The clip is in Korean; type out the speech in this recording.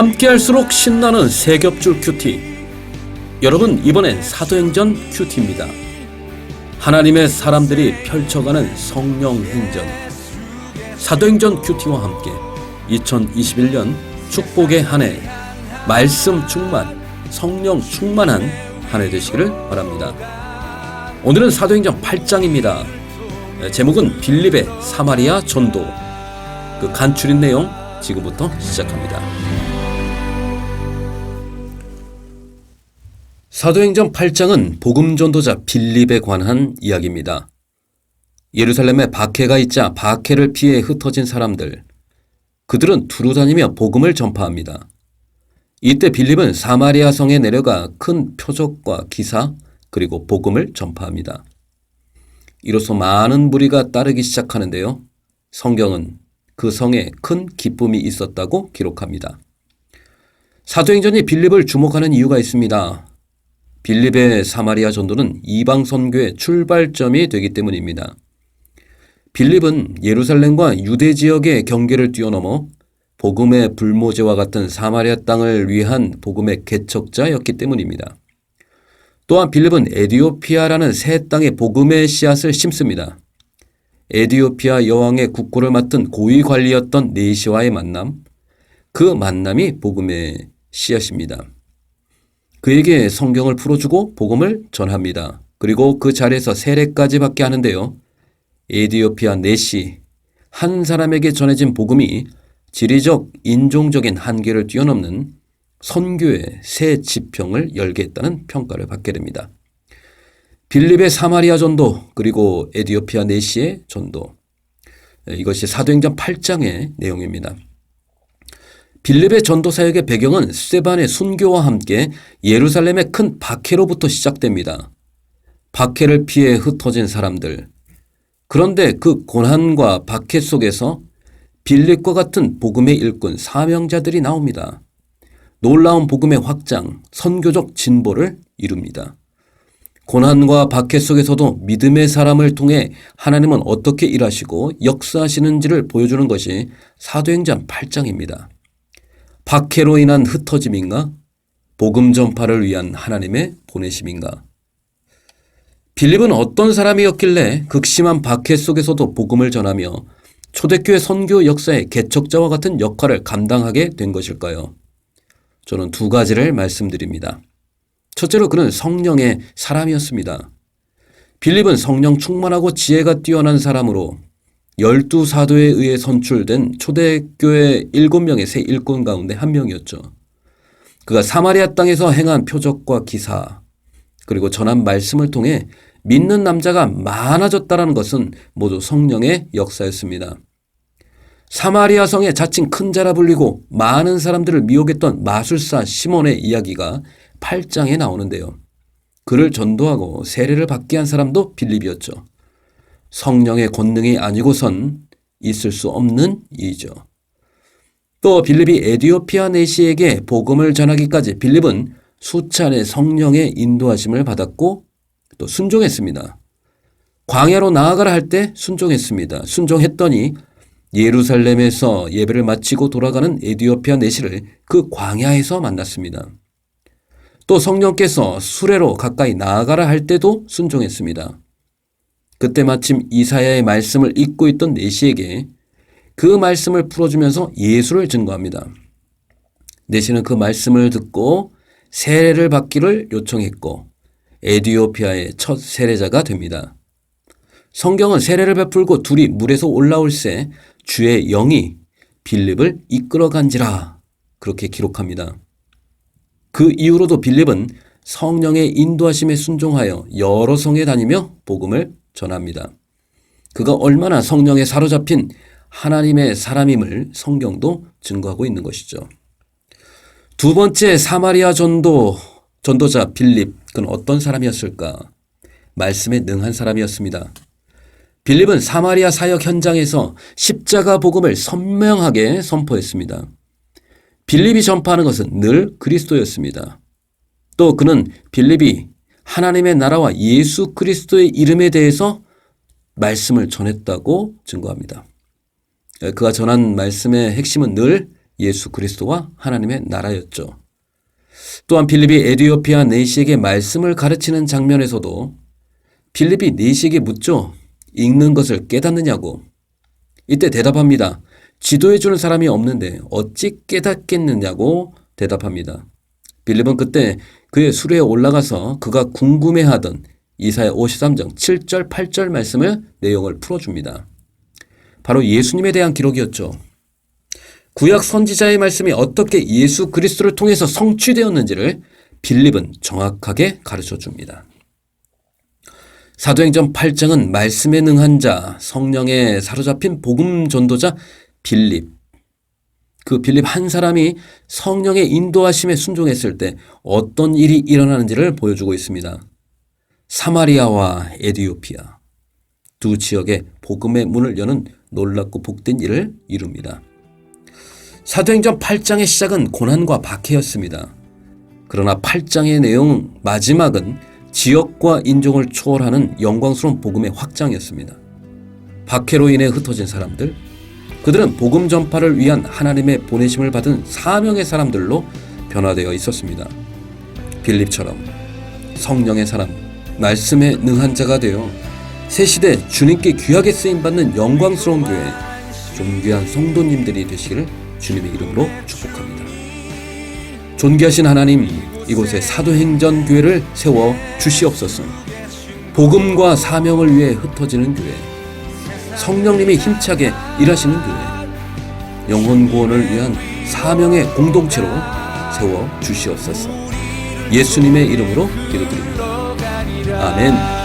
함께할수록 신나는 세겹줄 큐티. 여러분, 이번엔 사도행전 큐티입니다. 하나님의 사람들이 펼쳐가는 성령 행전. 사도행전 큐티와 함께 2021년 축복의 한 해, 말씀 충만, 성령 충만한 한 해 되시기를 바랍니다. 오늘은 사도행전 8장입니다. 제목은 빌립의 사마리아 전도. 그 간추린 내용 지금부터 시작합니다. 사도행전 8장은 복음 전도자 빌립에 관한 이야기입니다. 예루살렘에 박해가 있자 박해를 피해 흩어진 사람들, 그들은 두루다니며 복음을 전파합니다. 이때 빌립은 사마리아 성에 내려가 큰 표적과 기사 그리고 복음을 전파합니다. 이로써 많은 무리가 따르기 시작하는데요. 성경은 그 성에 큰 기쁨이 있었다고 기록합니다. 사도행전이 빌립을 주목하는 이유가 있습니다. 빌립의 사마리아 전도는 이방 선교의 출발점이 되기 때문입니다. 빌립은 예루살렘과 유대 지역의 경계를 뛰어넘어 복음의 불모제와 같은 사마리아 땅을 위한 복음의 개척자였기 때문입니다. 또한 빌립은 에디오피아라는 새 땅에 복음의 씨앗을 심습니다. 에디오피아 여왕의 국고를 맡은 고위 관리였던 네시와의 만남, 그 만남이 복음의 씨앗입니다. 그에게 성경을 풀어주고 복음을 전합니다. 그리고 그 자리에서 세례까지 받게 하는데요. 에디오피아 네시, 한 사람에게 전해진 복음이 지리적, 인종적인 한계를 뛰어넘는 선교의 새 지평을 열게 했다는 평가를 받게 됩니다. 빌립의 사마리아 전도, 그리고 에디오피아 네시의 전도. 이것이 사도행전 8장의 내용입니다. 빌립의 전도 사역의 배경은 스데반의 순교와 함께 예루살렘의 큰 박해로부터 시작됩니다. 박해를 피해 흩어진 사람들. 그런데 그 고난과 박해 속에서 빌립과 같은 복음의 일꾼, 사명자들이 나옵니다. 놀라운 복음의 확장, 선교적 진보를 이룹니다. 고난과 박해 속에서도 믿음의 사람을 통해 하나님은 어떻게 일하시고 역사하시는지를 보여주는 것이 사도행전 8장입니다. 박해로 인한 흩어짐인가? 복음 전파를 위한 하나님의 보내심인가? 빌립은 어떤 사람이었길래 극심한 박해 속에서도 복음을 전하며 초대교회 선교 역사의 개척자와 같은 역할을 감당하게 된 것일까요? 저는 두 가지를 말씀드립니다. 첫째로 그는 성령의 사람이었습니다. 빌립은 성령 충만하고 지혜가 뛰어난 사람으로 12사도에 의해 선출된 초대교회 7명의 새 일꾼 가운데 한 명이었죠. 그가 사마리아 땅에서 행한 표적과 기사, 그리고 전한 말씀을 통해 믿는 남자가 많아졌다는 것은 모두 성령의 역사였습니다. 사마리아 성에 자칭 큰 자라 불리고 많은 사람들을 미혹했던 마술사 시몬의 이야기가 8장에 나오는데요. 그를 전도하고 세례를 받게 한 사람도 빌립이었죠. 성령의 권능이 아니고선 있을 수 없는 일이죠. 또 빌립이 에디오피아 네시에게 복음을 전하기까지 빌립은 수차례 성령의 인도하심을 받았고 또 순종했습니다. 광야로 나아가라 할 때 순종했습니다. 순종했더니 예루살렘에서 예배를 마치고 돌아가는 에디오피아 네시를 그 광야에서 만났습니다. 또 성령께서 수레로 가까이 나아가라 할 때도 순종했습니다. 그때 마침 이사야의 말씀을 읽고 있던 네시에게 그 말씀을 풀어주면서 예수를 증거합니다. 네시는 그 말씀을 듣고 세례를 받기를 요청했고 에디오피아의 첫 세례자가 됩니다. 성경은 세례를 베풀고 둘이 물에서 올라올 새 주의 영이 빌립을 이끌어간지라 그렇게 기록합니다. 그 이후로도 빌립은 성령의 인도하심에 순종하여 여러 성에 다니며 복음을 전합니다. 그가 얼마나 성령에 사로잡힌 하나님의 사람임을 성경도 증거하고 있는 것이죠. 두 번째 사마리아 전도자 빌립, 그는 어떤 사람이었을까? 말씀에 능한 사람이었습니다. 빌립은 사마리아 사역 현장에서 십자가 복음을 선명하게 선포했습니다. 빌립이 전파하는 것은 늘 그리스도였습니다. 또 그는 빌립이 하나님의 나라와 예수 그리스도의 이름에 대해서 말씀을 전했다고 증거합니다. 그가 전한 말씀의 핵심은 늘 예수 그리스도와 하나님의 나라였죠. 또한 빌립이 에디오피아 내시에게 말씀을 가르치는 장면에서도 빌립이 내시에게 묻죠. 읽는 것을 깨닫느냐고. 이때 대답합니다. 지도해주는 사람이 없는데 어찌 깨닫겠느냐고 대답합니다. 빌립은 그때 그의 수레에 올라가서 그가 궁금해하던 이사야 53장 7절 8절 말씀을 내용을 풀어줍니다. 바로 예수님에 대한 기록이었죠. 구약 선지자의 말씀이 어떻게 예수 그리스도를 통해서 성취되었는지를 빌립은 정확하게 가르쳐줍니다. 사도행전 8장은 말씀에 능한 자, 성령에 사로잡힌 복음 전도자 빌립, 그 빌립 한 사람이 성령의 인도하심에 순종했을 때 어떤 일이 일어나는지를 보여주고 있습니다. 사마리아와 에디오피아 두 지역의 복음의 문을 여는 놀랍고 복된 일을 이룹니다. 사도행전 8장의 시작은 고난과 박해였습니다. 그러나 8장의 내용 마지막은 지역과 인종을 초월하는 영광스러운 복음의 확장이었습니다. 박해로 인해 흩어진 사람들, 그들은 복음 전파를 위한 하나님의 보내심을 받은 사명의 사람들로 변화되어 있었습니다. 빌립처럼 성령의 사람, 말씀에 능한 자가 되어 새시대 주님께 귀하게 쓰임받는 영광스러운 교회, 존귀한 성도님들이 되시기를 주님의 이름으로 축복합니다. 존귀하신 하나님, 이곳에 사도행전 교회를 세워 주시옵소서. 복음과 사명을 위해 흩어지는 교회, 성령님이 힘차게 일하시는 교회, 영혼 구원을 위한 사명의 공동체로 세워 주시옵소서. 예수님의 이름으로 기도드립니다. 아멘.